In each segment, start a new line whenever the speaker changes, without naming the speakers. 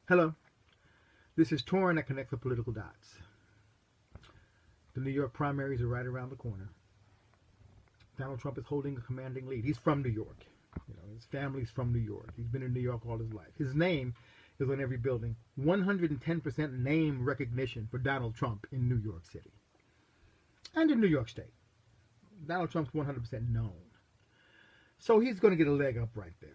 Hello, this is Torrin that connects the political dots. The New York primaries are right around the corner. Donald Trump is holding a commanding lead. He's from New York. His family's from New York. He's been in New York all his life. His name is on every building. 110% name recognition for Donald Trump in New York City and in New York State. Donald Trump's 100% known. So he's going to get a leg up right there.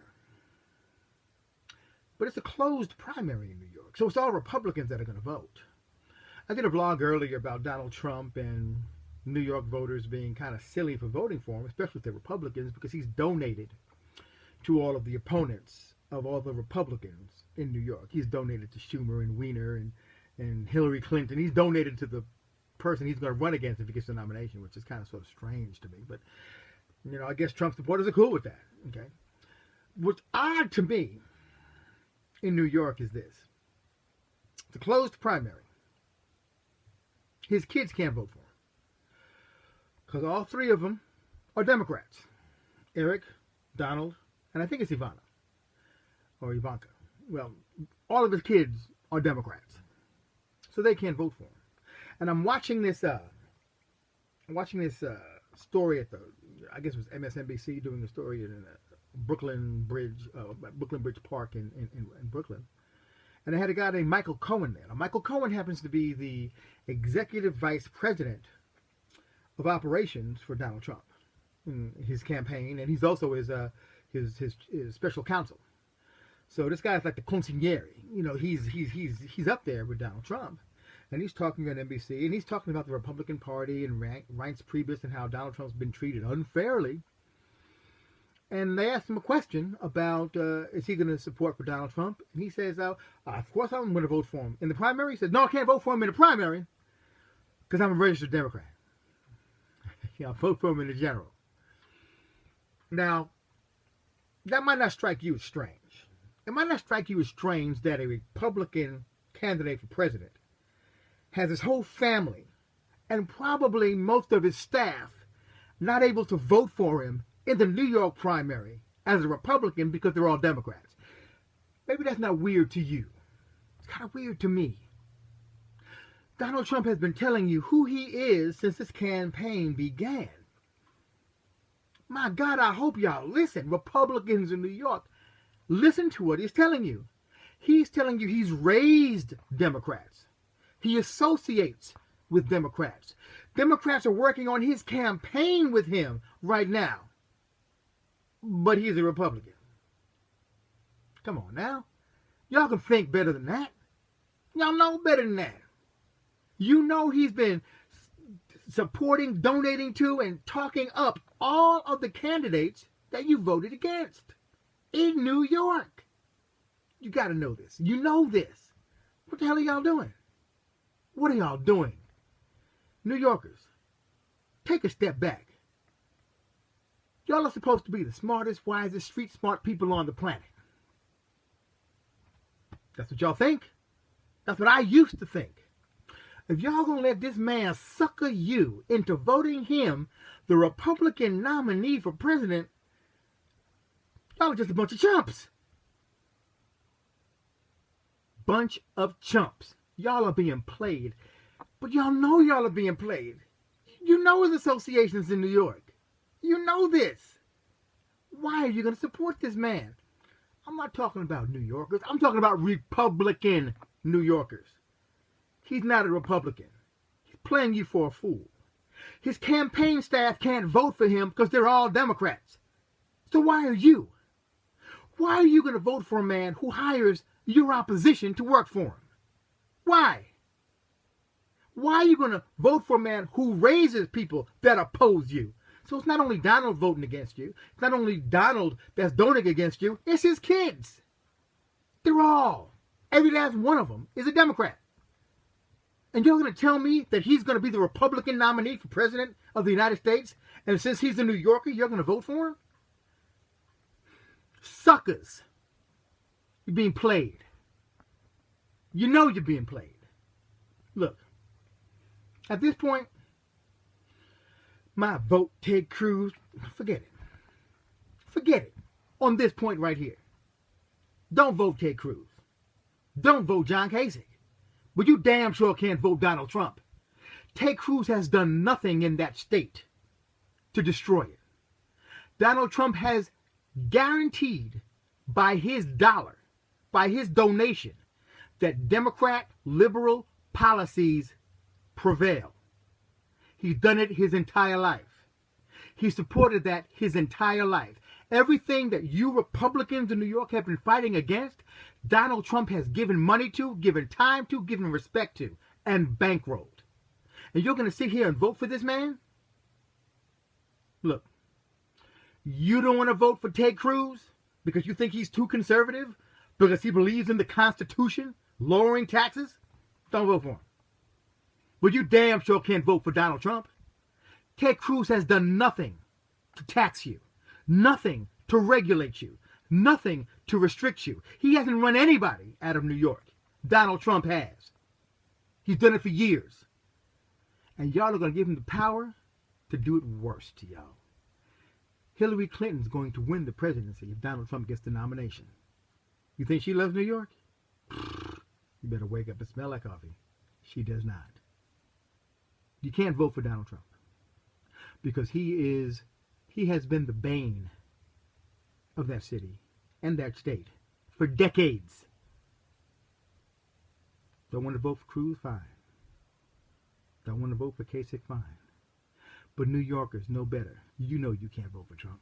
But it's a closed primary in New York, so it's all Republicans that are going to vote. I did a vlog earlier about Donald Trump and New York voters being kind of silly for voting for him, especially if they're Republicans, because he's donated to all of the opponents of all the Republicans in New York. He's donated to Schumer and Weiner and Hillary Clinton. He's donated to the person he's going to run against if he gets the nomination, which is kind of sort of strange to me. But, I guess Trump supporters are cool with that. Okay. What's odd to me in New York is this. It's a closed primary. His kids can't vote for him because all three of them are Democrats. Eric, Donald, and I think it's Ivana or Ivanka. Well, all of his kids are Democrats, so they can't vote for him. And I'm watching this story at I guess it was MSNBC doing a story in Brooklyn Bridge Park in Brooklyn. And they had a guy named Michael Cohen there. Now, Michael Cohen happens to be the executive vice president of operations for Donald Trump in his campaign, and he's also his special counsel. So this guy's like the consigliere. He's up there with Donald Trump, and he's talking on NBC, and he's talking about the Republican Party and Reince Priebus and how Donald Trump's been treated unfairly. And they asked him a question about, is he going to support for Donald Trump? And he says, of course I'm going to vote for him. In the primary, he says, no, I can't vote for him in the primary because I'm a registered Democrat. I'll vote for him in the general. Now, that might not strike you as strange. It might not strike you as strange that a Republican candidate for president has his whole family and probably most of his staff not able to vote for him in the New York primary as a Republican because they're all Democrats. Maybe that's not weird to you. It's kind of weird to me. Donald Trump has been telling you who he is since his campaign began. My God, I hope y'all listen. Republicans in New York, listen to what he's telling you. He's telling you he's raised Democrats. He associates with Democrats. Democrats are working on his campaign with him right now. But he's a Republican. Come on now. Y'all can think better than that. Y'all know better than that. You know he's been supporting, donating to, and talking up all of the candidates that you voted against in New York. You got to know this. You know this. What the hell are y'all doing? What are y'all doing? New Yorkers, take a step back. Y'all are supposed to be the smartest, wisest, street smart people on the planet. That's what y'all think. That's what I used to think. If y'all gonna let this man sucker you into voting him the Republican nominee for president, y'all are just a bunch of chumps. Bunch of chumps. Y'all are being played. But y'all know y'all are being played. You know his associations in New York. You know this. Why are you going to support this man? I'm not talking about New Yorkers. I'm talking about Republican New Yorkers. He's not a Republican. He's playing you for a fool. His campaign staff can't vote for him because they're all Democrats. So why are you? Why are you going to vote for a man who hires your opposition to work for him? Why? Why are you going to vote for a man who raises people that oppose you? So it's not only Donald voting against you. It's not only Donald that's donating against you. It's his kids. They're all. Every last one of them is a Democrat. And you're going to tell me that he's going to be the Republican nominee for president of the United States? And since he's a New Yorker, you're going to vote for him? Suckers. You're being played. You know you're being played. Look, at this point, my vote Ted Cruz, forget it. Forget it. On this point right here. Don't vote Ted Cruz. Don't vote John Kasich. But you damn sure can't vote Donald Trump. Ted Cruz has done nothing in that state to destroy it. Donald Trump has guaranteed by his dollar, by his donation, that Democrat liberal policies prevail. He's done it his entire life. He supported that his entire life. Everything that you Republicans in New York have been fighting against, Donald Trump has given money to, given time to, given respect to, and bankrolled. And you're going to sit here and vote for this man? Look, you don't want to vote for Ted Cruz because you think he's too conservative, because he believes in the Constitution, lowering taxes? Don't vote for him. But you damn sure can't vote for Donald Trump. Ted Cruz has done nothing to tax you, nothing to regulate you, nothing to restrict you. He hasn't run anybody out of New York. Donald Trump has. He's done it for years. And y'all are going to give him the power to do it worse to y'all. Hillary Clinton's going to win the presidency if Donald Trump gets the nomination. You think she loves New York? You better wake up and smell like coffee. She does not. You can't vote for Donald Trump because he has been the bane of that city and that state for decades. Don't want to vote for Cruz? Fine. Don't want to vote for Kasich? Fine. But New Yorkers know better. You know you can't vote for Trump.